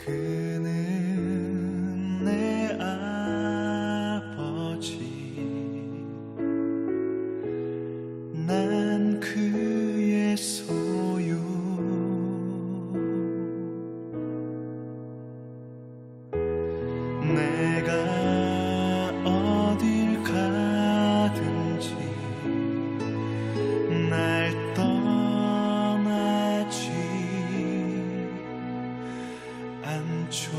그는 내 아버지, 난 그의 소유. 내가 어딜 가든지 날 떠나지 않죠.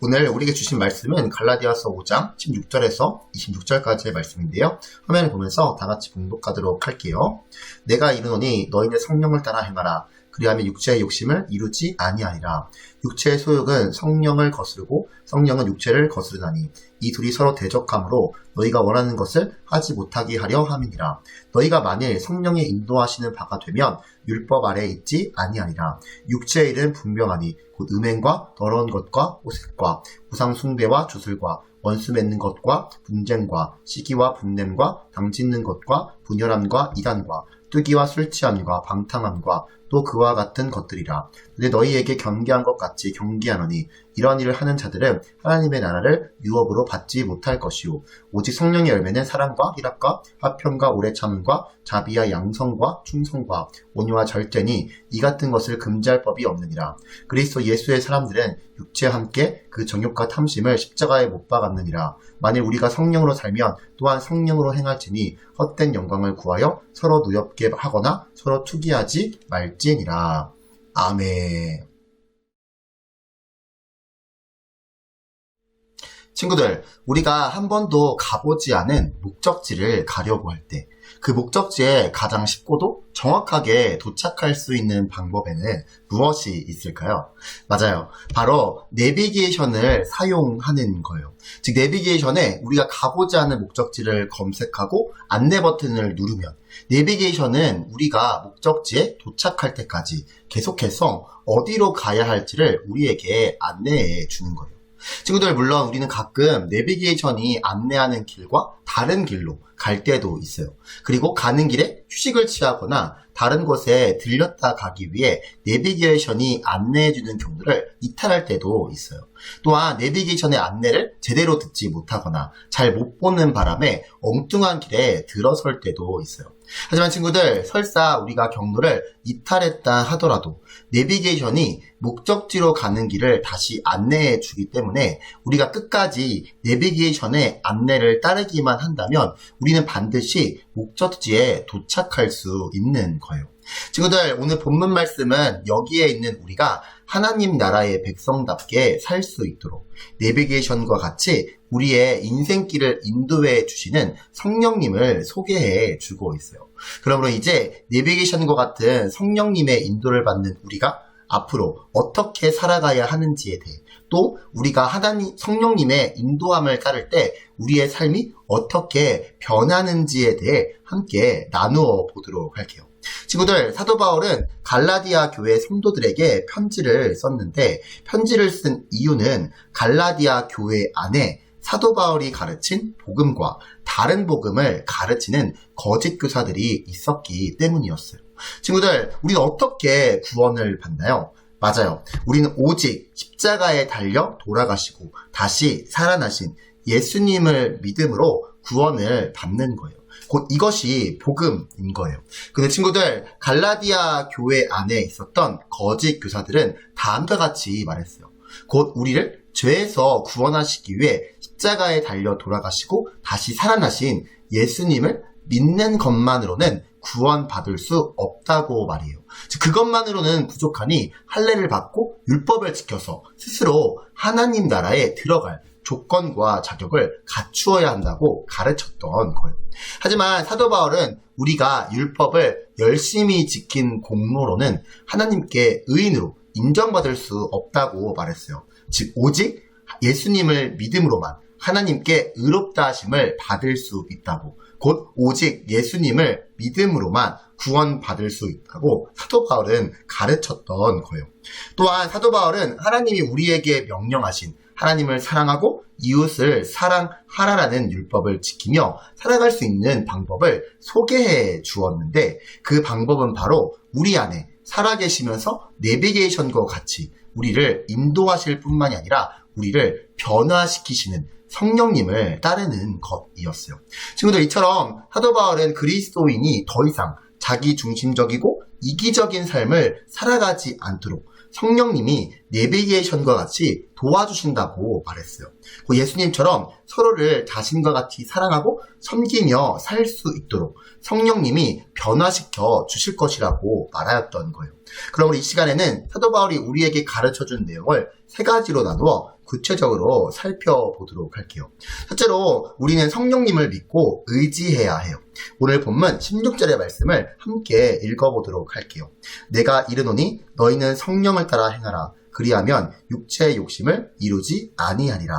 오늘 우리에게 주신 말씀은 갈라디아서 5장 16절에서 26절까지의 말씀인데요. 화면을 보면서 다같이 봉독하도록 할게요. 내가 이르노니 너희는 성령을 따라 행하라. 그리하면 육체의 욕심을 이루지 아니하리라. 육체의 소욕은 성령을 거스르고 성령은 육체를 거스르나니 이 둘이 서로 대적함으로 너희가 원하는 것을 하지 못하게 하려 함이니라. 너희가 만일 성령의 인도하시는 바가 되면 율법 아래에 있지 아니하리라. 육체의 일은 분명하니 곧 음행과 더러운 것과 오색과 우상 숭배와 주술과 원수 맺는 것과 분쟁과 시기와 분냄과 당짓는 것과 분열함과 이단과 뜨기와 술취함과 방탕함과 또 그와 같은 것들이라. 근데 너희에게 경계한 것 같이 경계하노니 이런 일을 하는 자들은 하나님의 나라를 유업으로 받지 못할 것이요 오직 성령의 열매는 사랑과 희락과 화평과 오래 참음과 자비와 양성과 충성과 온유와 절제니 이 같은 것을 금지할 법이 없느니라. 그리스도 예수의 사람들은 육체와 함께 그 정욕과 탐심을 십자가에 못 박았느니라. 만일 우리가 성령으로 살면 또한 성령으로 행할지니 헛된 영광을 구하여 서로 누엽게 하거나 서로 투기하지 말지니라. 아멘. 친구들, 우리가 한 번도 가보지 않은 목적지를 가려고 할 때 그 목적지에 가장 쉽고도 정확하게 도착할 수 있는 방법에는 무엇이 있을까요? 맞아요. 바로 내비게이션을 사용하는 거예요. 즉 내비게이션에 우리가 가보지 않은 목적지를 검색하고 안내 버튼을 누르면 내비게이션은 우리가 목적지에 도착할 때까지 계속해서 어디로 가야 할지를 우리에게 안내해 주는 거예요. 친구들, 물론 우리는 가끔 내비게이션이 안내하는 길과 다른 길로 갈 때도 있어요. 그리고 가는 길에 휴식을 취하거나 다른 곳에 들렸다 가기 위해 내비게이션이 안내해주는 경우를 이탈할 때도 있어요. 또한 내비게이션의 안내를 제대로 듣지 못하거나 잘 못 보는 바람에 엉뚱한 길에 들어설 때도 있어요. 하지만 친구들, 설사 우리가 경로를 이탈했다 하더라도 내비게이션이 목적지로 가는 길을 다시 안내해 주기 때문에 우리가 끝까지 내비게이션의 안내를 따르기만 한다면 우리는 반드시 목적지에 도착할 수 있는 거예요. 친구들, 오늘 본문 말씀은 여기에 있는 우리가 하나님 나라의 백성답게 살 수 있도록 내비게이션과 같이 우리의 인생길을 인도해 주시는 성령님을 소개해 주고 있어요. 그러므로 이제 내비게이션과 같은 성령님의 인도를 받는 우리가 앞으로 어떻게 살아가야 하는지에 대해, 또 우리가 하나님 성령님의 인도함을 따를 때 우리의 삶이 어떻게 변하는지에 대해 함께 나누어 보도록 할게요. 친구들, 사도 바울은 갈라디아 교회 성도들에게 편지를 썼는데 편지를 쓴 이유는 갈라디아 교회 안에 사도 바울이 가르친 복음과 다른 복음을 가르치는 거짓 교사들이 있었기 때문이었어요. 친구들, 우리는 어떻게 구원을 받나요? 맞아요. 우리는 오직 십자가에 달려 돌아가시고 다시 살아나신 예수님을 믿음으로 구원을 받는 거예요. 곧 이것이 복음인 거예요. 근데 친구들, 갈라디아 교회 안에 있었던 거짓 교사들은 다음과 같이 말했어요. 곧 우리를 죄에서 구원하시기 위해 십자가에 달려 돌아가시고 다시 살아나신 예수님을 믿는 것만으로는 구원받을 수 없다고 말해요. 즉 그것만으로는 부족하니 할례를 받고 율법을 지켜서 스스로 하나님 나라에 들어갈 조건과 자격을 갖추어야 한다고 가르쳤던 거예요. 하지만 사도 바울은 우리가 율법을 열심히 지킨 공로로는 하나님께 의인으로 인정받을 수 없다고 말했어요. 즉 오직 예수님을 믿음으로만 하나님께 의롭다 하심을 받을 수 있다고, 곧 오직 예수님을 믿음으로만 구원받을 수 있다고 사도 바울은 가르쳤던 거예요. 또한 사도 바울은 하나님이 우리에게 명령하신 하나님을 사랑하고 이웃을 사랑하라라는 율법을 지키며 살아갈 수 있는 방법을 소개해 주었는데 그 방법은 바로 우리 안에 살아계시면서 내비게이션과 같이 우리를 인도하실 뿐만이 아니라 우리를 변화시키시는 성령님을 따르는 것이었어요. 친구들, 이처럼 사도 바울은 그리스도인이 더 이상 자기 중심적이고 이기적인 삶을 살아가지 않도록 성령님이 내비게이션과 같이 도와주신다고 말했어요. 예수님처럼 서로를 자신과 같이 사랑하고 섬기며 살 수 있도록 성령님이 변화시켜 주실 것이라고 말하였던 거예요. 그럼 우리 이 시간에는 사도 바울이 우리에게 가르쳐준 내용을 세 가지로 나누어 구체적으로 살펴보도록 할게요. 첫째로 우리는 성령님을 믿고 의지해야 해요. 오늘 본문 16절의 말씀을 함께 읽어보도록 할게요. 내가 이르노니 너희는 성령을 따라 행하라. 그리하면 육체의 욕심을 이루지 아니하리라.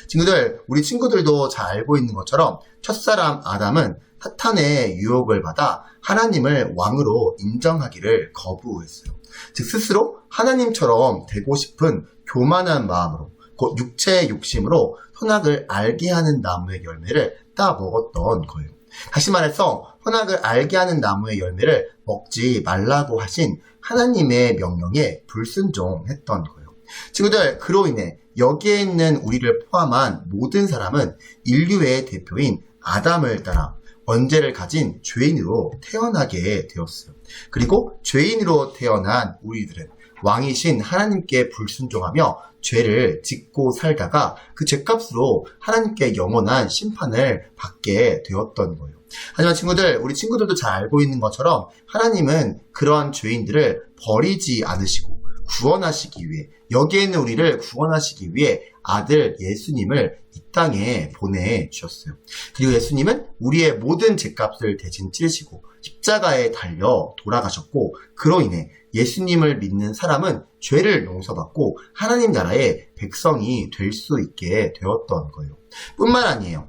친구들, 우리 친구들도 잘 알고 있는 것처럼 첫사람 아담은 사탄의 유혹을 받아 하나님을 왕으로 인정하기를 거부했어요. 즉 스스로 하나님처럼 되고 싶은 교만한 마음으로 곧 육체의 욕심으로 선악을 알게 하는 나무의 열매를 따 먹었던 거예요. 다시 말해서 선악을 알게 하는 나무의 열매를 먹지 말라고 하신 하나님의 명령에 불순종했던 거예요. 친구들, 그로 인해 여기에 있는 우리를 포함한 모든 사람은 인류의 대표인 아담을 따라 원죄를 가진 죄인으로 태어나게 되었어요. 그리고 죄인으로 태어난 우리들은 왕이신 하나님께 불순종하며 죄를 짓고 살다가 그 죄값으로 하나님께 영원한 심판을 받게 되었던 거예요. 하지만 친구들, 우리 친구들도 잘 알고 있는 것처럼 하나님은 그러한 죄인들을 버리지 않으시고 구원하시기 위해, 여기에 있는 우리를 구원하시기 위해 아들 예수님을 이 땅에 보내주셨어요. 그리고 예수님은 우리의 모든 죄값을 대신 치르시고 십자가에 달려 돌아가셨고, 그로 인해 예수님을 믿는 사람은 죄를 용서받고 하나님 나라의 백성이 될 수 있게 되었던 거예요. 뿐만 아니에요.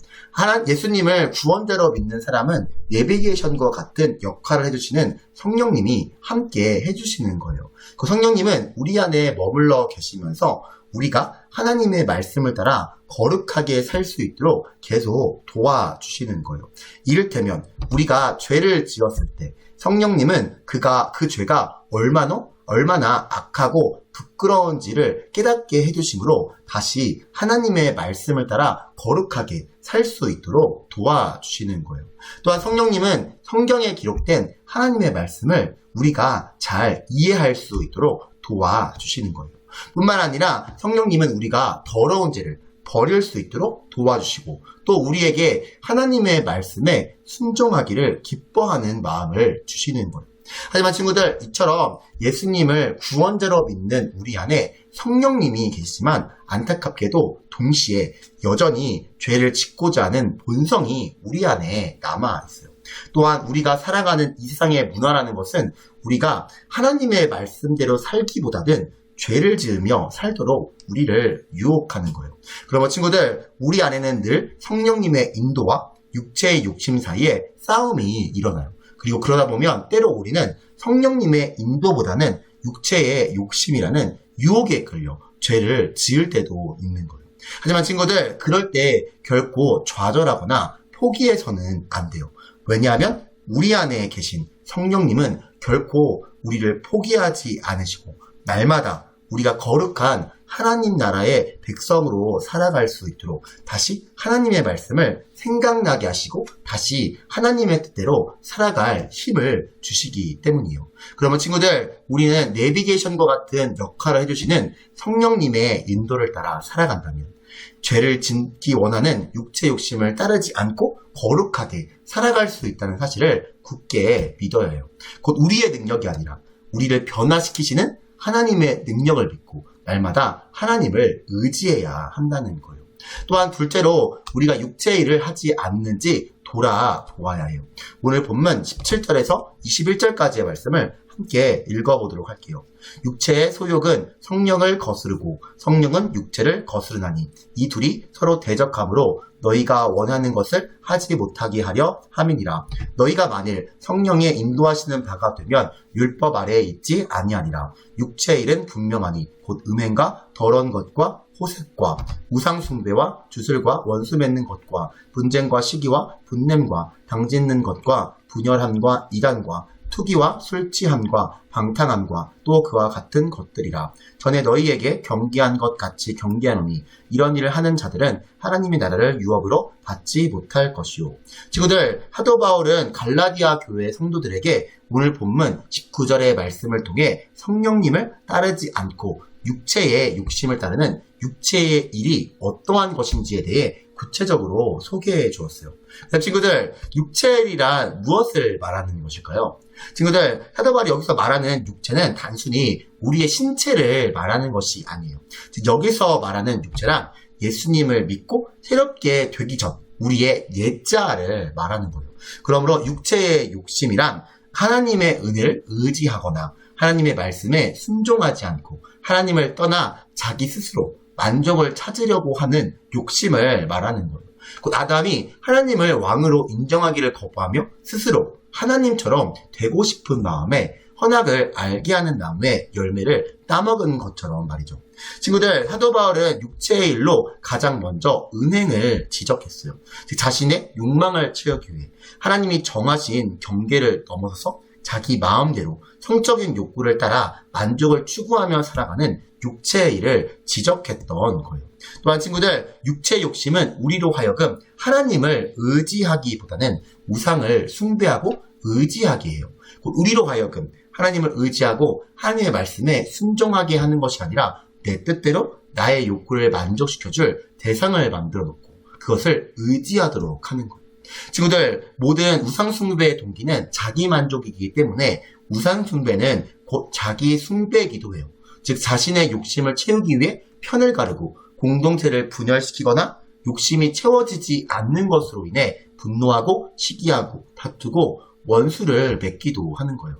예수님을 구원자로 믿는 사람은 내비게이션과 같은 역할을 해주시는 성령님이 함께 해주시는 거예요. 그 성령님은 우리 안에 머물러 계시면서 우리가 하나님의 말씀을 따라 거룩하게 살 수 있도록 계속 도와주시는 거예요. 이를테면 우리가 죄를 지었을 때 성령님은 그 죄가 얼마나 악하고 부끄러운지를 깨닫게 해주심으로 다시 하나님의 말씀을 따라 거룩하게 살 수 있도록 도와주시는 거예요. 또한 성령님은 성경에 기록된 하나님의 말씀을 우리가 잘 이해할 수 있도록 도와주시는 거예요. 뿐만 아니라 성령님은 우리가 더러운 죄를 버릴 수 있도록 도와주시고, 또 우리에게 하나님의 말씀에 순종하기를 기뻐하는 마음을 주시는 거예요. 하지만 친구들, 이처럼 예수님을 구원자로 믿는 우리 안에 성령님이 계시지만 안타깝게도 동시에 여전히 죄를 짓고자 하는 본성이 우리 안에 남아있어요. 또한 우리가 살아가는 이 세상의 문화라는 것은 우리가 하나님의 말씀대로 살기보다는 죄를 지으며 살도록 우리를 유혹하는 거예요. 그러면 친구들, 우리 안에는 늘 성령님의 인도와 육체의 욕심 사이에 싸움이 일어나요. 그리고 그러다 보면 때로 우리는 성령님의 인도보다는 육체의 욕심이라는 유혹에 끌려 죄를 지을 때도 있는 거예요. 하지만 친구들, 그럴 때 결코 좌절하거나 포기해서는 안 돼요. 왜냐하면 우리 안에 계신 성령님은 결코 우리를 포기하지 않으시고 날마다 우리가 거룩한 하나님 나라의 백성으로 살아갈 수 있도록 다시 하나님의 말씀을 생각나게 하시고 다시 하나님의 뜻대로 살아갈 힘을 주시기 때문이에요. 그러면 친구들, 우리는 내비게이션과 같은 역할을 해주시는 성령님의 인도를 따라 살아간다면 죄를 짓기 원하는 육체 욕심을 따르지 않고 거룩하게 살아갈 수 있다는 사실을 굳게 믿어야 해요. 곧 우리의 능력이 아니라 우리를 변화시키시는 하나님의 능력을 믿고 날마다 하나님을 의지해야 한다는 거예요. 또한 둘째로 우리가 육체의 일을 하지 않는지 돌아보아야 해요. 오늘 본문 17절에서 21절까지의 말씀을 함께 읽어보도록 할게요. 육체의 소욕은 성령을 거스르고 성령은 육체를 거스르나니 이 둘이 서로 대적함으로 너희가 원하는 것을 하지 못하게 하려 함이니라. 너희가 만일 성령의 인도하시는 바가 되면 율법 아래에 있지 아니하니라. 육체의 일은 분명하니 곧 음행과 더러운 것과 호색과 우상숭배와 주술과 원수 맺는 것과 분쟁과 시기와 분냄과 당짓는 것과 분열함과 이단과 투기와 술 취함과 방탕함과 또 그와 같은 것들이라. 전에 너희에게 경계한 것 같이 경계하노니 이런 일을 하는 자들은 하나님의 나라를 유업으로 받지 못할 것이요. 친구들, 사도 바울은 갈라디아 교회 성도들에게 오늘 본문 19절의 말씀을 통해 성령님을 따르지 않고 육체의 욕심을 따르는 육체의 일이 어떠한 것인지에 대해 구체적으로 소개해 주었어요. 친구들, 육체의 일이란 무엇을 말하는 것일까요? 친구들, 사도 바울이 여기서 말하는 육체는 단순히 우리의 신체를 말하는 것이 아니에요. 여기서 말하는 육체란 예수님을 믿고 새롭게 되기 전 우리의 옛자를 말하는 거예요. 그러므로 육체의 욕심이란 하나님의 은혜를 의지하거나 하나님의 말씀에 순종하지 않고 하나님을 떠나 자기 스스로 만족을 찾으려고 하는 욕심을 말하는 거예요. 곧 아담이 하나님을 왕으로 인정하기를 거부하며 스스로 하나님처럼 되고 싶은 마음에 선악을 알게 하는 나무의 열매를 따먹은 것처럼 말이죠. 친구들, 사도 바울은 육체의 일로 가장 먼저 은행을 지적했어요. 즉 자신의 욕망을 채우기 위해 하나님이 정하신 경계를 넘어서서 자기 마음대로 성적인 욕구를 따라 만족을 추구하며 살아가는 육체의 일을 지적했던 거예요. 또한 친구들, 육체의 욕심은 우리로 하여금 하나님을 의지하기보다는 우상을 숭배하고 의지하게 해요. 우리로 하여금 하나님을 의지하고 하나님의 말씀에 순종하게 하는 것이 아니라 내 뜻대로 나의 욕구를 만족시켜줄 대상을 만들어 놓고 그것을 의지하도록 하는 거예요. 친구들, 모든 우상 숭배의 동기는 자기 만족이기 때문에 우상 숭배는 곧 자기 숭배이기도 해요. 즉 자신의 욕심을 채우기 위해 편을 가르고 공동체를 분열시키거나 욕심이 채워지지 않는 것으로 인해 분노하고 시기하고 다투고 원수를 맺기도 하는 거예요.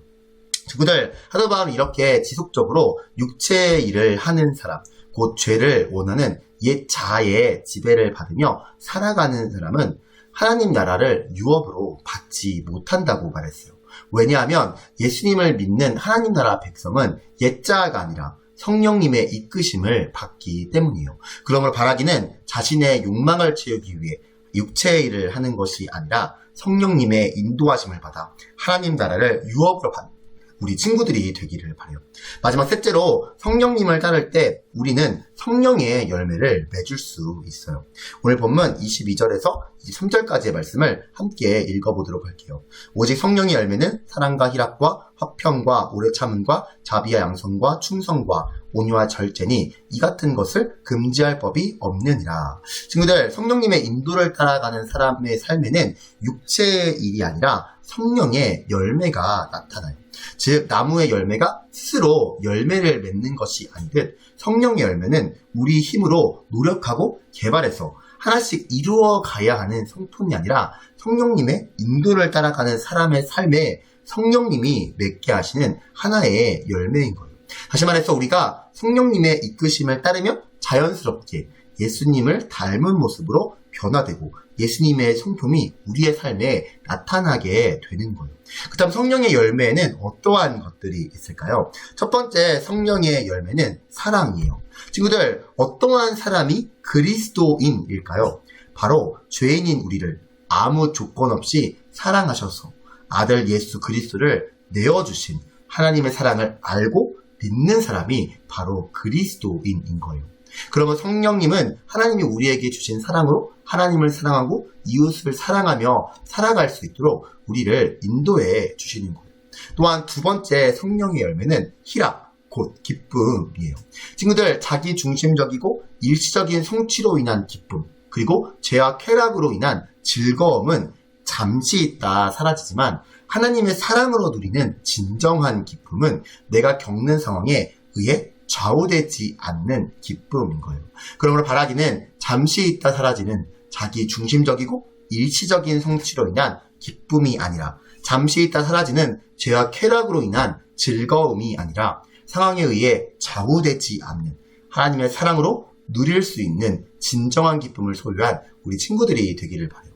친구들, 사도 바울은 이렇게 지속적으로 육체의 일을 하는 사람, 곧 죄를 원하는 옛 자아의 지배를 받으며 살아가는 사람은 하나님 나라를 유업으로 받지 못한다고 말했어요. 왜냐하면 예수님을 믿는 하나님 나라 백성은 옛 자아가 아니라 성령님의 이끄심을 받기 때문이에요. 그러므로 바라기는 자신의 욕망을 채우기 위해 육체의 일을 하는 것이 아니라 성령님의 인도하심을 받아 하나님 나라를 유업으로 받는 우리 친구들이 되기를 바라요. 마지막 셋째로, 성령님을 따를 때 우리는 성령의 열매를 맺을 수 있어요. 오늘 본문 22절에서 23절까지의 말씀을 함께 읽어보도록 할게요. 오직 성령의 열매는 사랑과 희락과 화평과 오래 참음과 자비와 양선과 충성과 온유와 절제니 이 같은 것을 금지할 법이 없느니라. 친구들, 성령님의 인도를 따라가는 사람의 삶에는 육체의 일이 아니라 성령의 열매가 나타나요. 즉 나무의 열매가 스스로 열매를 맺는 것이 아니듯 성령의 열매는 우리 힘으로 노력하고 개발해서 하나씩 이루어 가야 하는 성품이 아니라 성령님의 인도를 따라가는 사람의 삶에 성령님이 맺게 하시는 하나의 열매인 거예요. 다시 말해서 우리가 성령님의 이끄심을 따르며 자연스럽게 예수님을 닮은 모습으로 변화되고 예수님의 성품이 우리의 삶에 나타나게 되는 거예요. 그 다음 성령의 열매에는 어떠한 것들이 있을까요? 첫 번째 성령의 열매는 사랑이에요. 친구들, 어떠한 사람이 그리스도인일까요? 바로 죄인인 우리를 아무 조건 없이 사랑하셔서 아들 예수 그리스도를 내어주신 하나님의 사랑을 알고 믿는 사람이 바로 그리스도인인 거예요. 그러면 성령님은 하나님이 우리에게 주신 사랑으로 하나님을 사랑하고 이웃을 사랑하며 살아갈 수 있도록 우리를 인도해 주시는 거예요. 또한 두 번째 성령의 열매는 희락, 곧 기쁨이에요. 친구들, 자기 중심적이고 일시적인 성취로 인한 기쁨, 그리고 죄와 쾌락으로 인한 즐거움은 잠시 있다 사라지지만 하나님의 사랑으로 누리는 진정한 기쁨은 내가 겪는 상황에 의해 좌우되지 않는 기쁨인 거예요. 그러므로 바라기는 잠시 있다 사라지는 자기 중심적이고 일시적인 성취로 인한 기쁨이 아니라 잠시 있다 사라지는 죄와 쾌락으로 인한 즐거움이 아니라 상황에 의해 좌우되지 않는 하나님의 사랑으로 누릴 수 있는 진정한 기쁨을 소유한 우리 친구들이 되기를 바라요.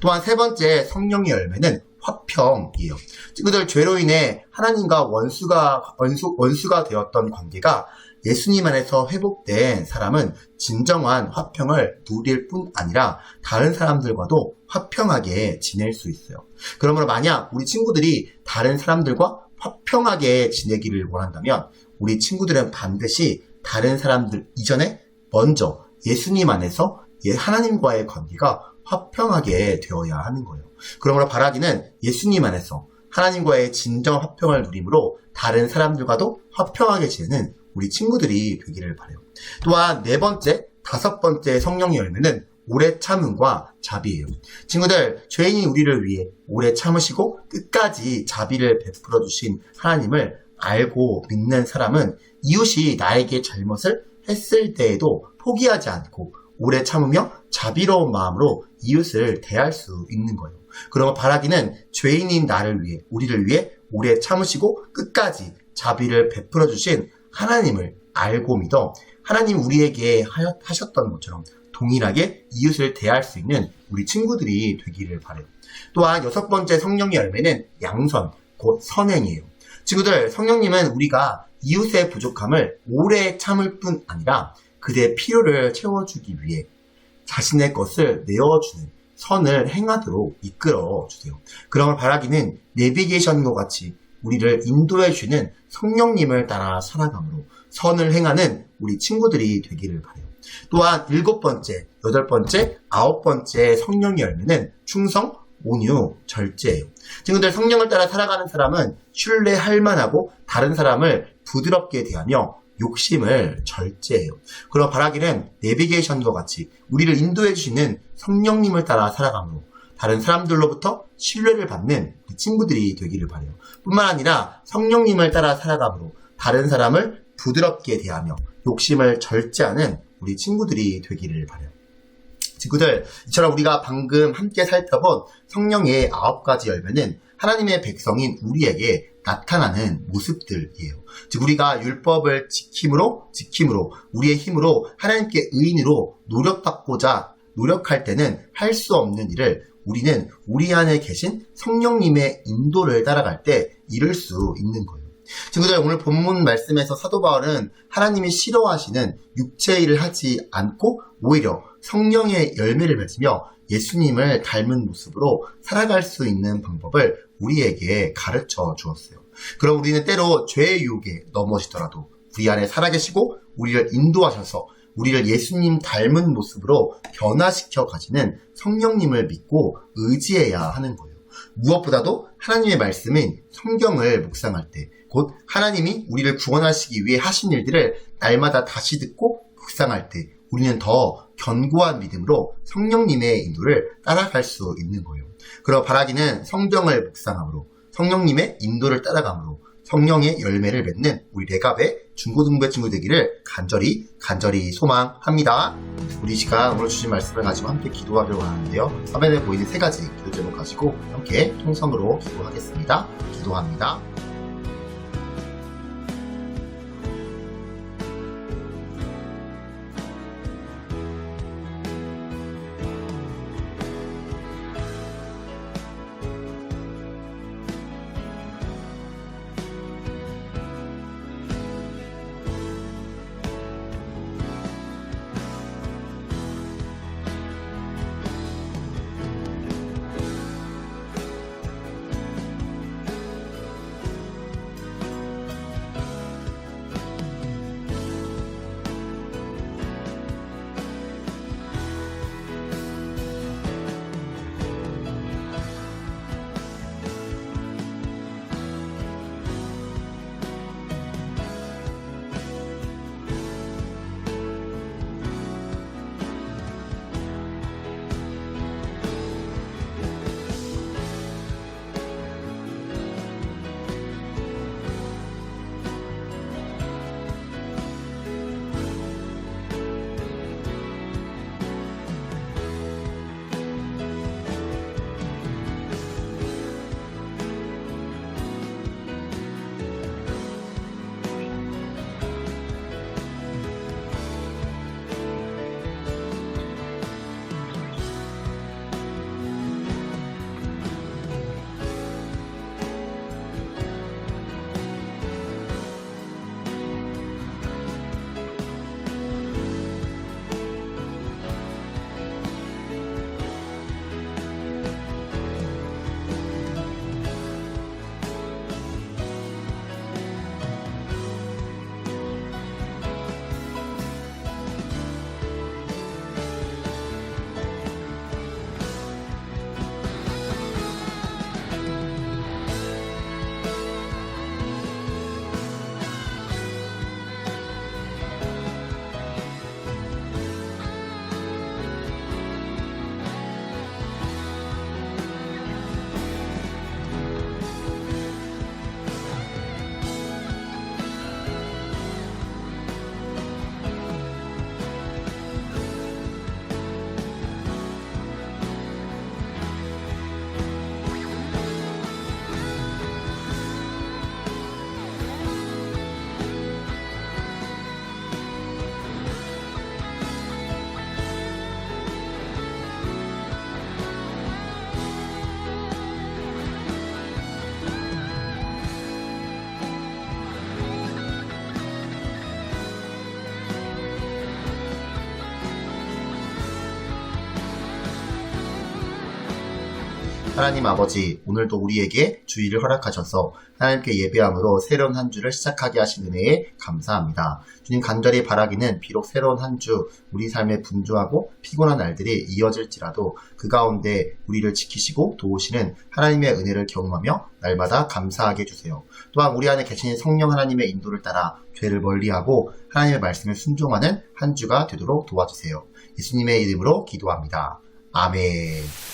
또한 세 번째 성령의 열매는 화평이에요. 친구들, 죄로 인해 하나님과 원수가 되었던 관계가 예수님 안에서 회복된 사람은 진정한 화평을 누릴 뿐 아니라 다른 사람들과도 화평하게 지낼 수 있어요. 그러므로 만약 우리 친구들이 다른 사람들과 화평하게 지내기를 원한다면 우리 친구들은 반드시 다른 사람들 이전에 먼저 예수님 안에서 하나님과의 관계가 화평하게 되어야 하는 거예요. 그러므로 바라기는 예수님 안에서 하나님과의 진정 화평을 누림으로 다른 사람들과도 화평하게 지내는 우리 친구들이 되기를 바라요. 또한 네 번째, 다섯 번째 성령의 열매는 오래 참음과 자비예요. 친구들, 죄인인 우리를 위해 오래 참으시고 끝까지 자비를 베풀어 주신 하나님을 알고 믿는 사람은 이웃이 나에게 잘못을 했을 때에도 포기하지 않고 오래 참으며 자비로운 마음으로 이웃을 대할 수 있는 거예요. 그러면 바라기는 죄인인 나를 위해, 우리를 위해 오래 참으시고 끝까지 자비를 베풀어 주신 하나님을 알고 믿어 하나님 우리에게 하셨던 것처럼 동일하게 이웃을 대할 수 있는 우리 친구들이 되기를 바라요. 또한 여섯 번째 성령의 열매는 양선, 곧 선행이에요. 친구들, 성령님은 우리가 이웃의 부족함을 오래 참을 뿐 아니라 그들의 필요를 채워주기 위해 자신의 것을 내어주는 선을 행하도록 이끌어 주세요. 그런 걸 바라기는 내비게이션과 같이 우리를 인도해 주는 성령님을 따라 살아감으로 선을 행하는 우리 친구들이 되기를 바라요. 또한 일곱 번째, 여덟 번째, 아홉 번째 성령의 열매는 충성, 온유, 절제예요. 친구들, 성령을 따라 살아가는 사람은 신뢰할 만하고 다른 사람을 부드럽게 대하며 욕심을 절제해요. 그런 바라기는 내비게이션과 같이 우리를 인도해 주시는 성령님을 따라 살아감으로 다른 사람들로부터 신뢰를 받는 우리 친구들이 되기를 바라요. 뿐만 아니라 성령님을 따라 살아감으로 다른 사람을 부드럽게 대하며 욕심을 절제하는 우리 친구들이 되기를 바라요. 친구들, 이처럼 우리가 방금 함께 살펴본 성령의 9가지 열매는 하나님의 백성인 우리에게 나타나는 모습들이에요. 즉 우리가 율법을 지킴으로 우리의 힘으로 하나님께 의인으로 노력할 때는 할 수 없는 일을 우리는 우리 안에 계신 성령님의 인도를 따라갈 때 이룰 수 있는 거예요. 친구들, 오늘 본문 말씀에서 사도 바울은 하나님이 싫어하시는 육체의 일을 하지 않고 오히려 성령의 열매를 맺으며 예수님을 닮은 모습으로 살아갈 수 있는 방법을 우리에게 가르쳐 주었어요. 그럼 우리는 때로 죄의 유혹에 넘어지더라도 우리 안에 살아계시고 우리를 인도하셔서 우리를 예수님 닮은 모습으로 변화시켜 가시는 성령님을 믿고 의지해야 하는 거예요. 무엇보다도 하나님의 말씀인 성경을 묵상할 때, 곧 하나님이 우리를 구원하시기 위해 하신 일들을 날마다 다시 듣고 묵상할 때 우리는 더 견고한 믿음으로 성령님의 인도를 따라갈 수 있는 거예요. 그럼 바라기는 성경을 묵상함으로 성령님의 인도를 따라감으로 성령의 열매를 맺는 우리 레갑의 중고등부의 친구 되기를 간절히 소망합니다. 우리 시간 오늘 주신 말씀을 가지고 함께 기도하려고 하는데요. 화면에 보이는 3가지 기도 제목 가지고 함께 통성으로 기도하겠습니다. 기도합니다. 하나님 아버지, 오늘도 우리에게 주의를 허락하셔서 하나님께 예배함으로 새로운 한 주를 시작하게 하신 은혜에 감사합니다. 주님, 간절히 바라기는 비록 새로운 한 주 우리 삶에 분주하고 피곤한 날들이 이어질지라도 그 가운데 우리를 지키시고 도우시는 하나님의 은혜를 경험하며 날마다 감사하게 해주세요. 또한 우리 안에 계신 성령 하나님의 인도를 따라 죄를 멀리하고 하나님의 말씀에 순종하는 한 주가 되도록 도와주세요. 예수님의 이름으로 기도합니다. 아멘.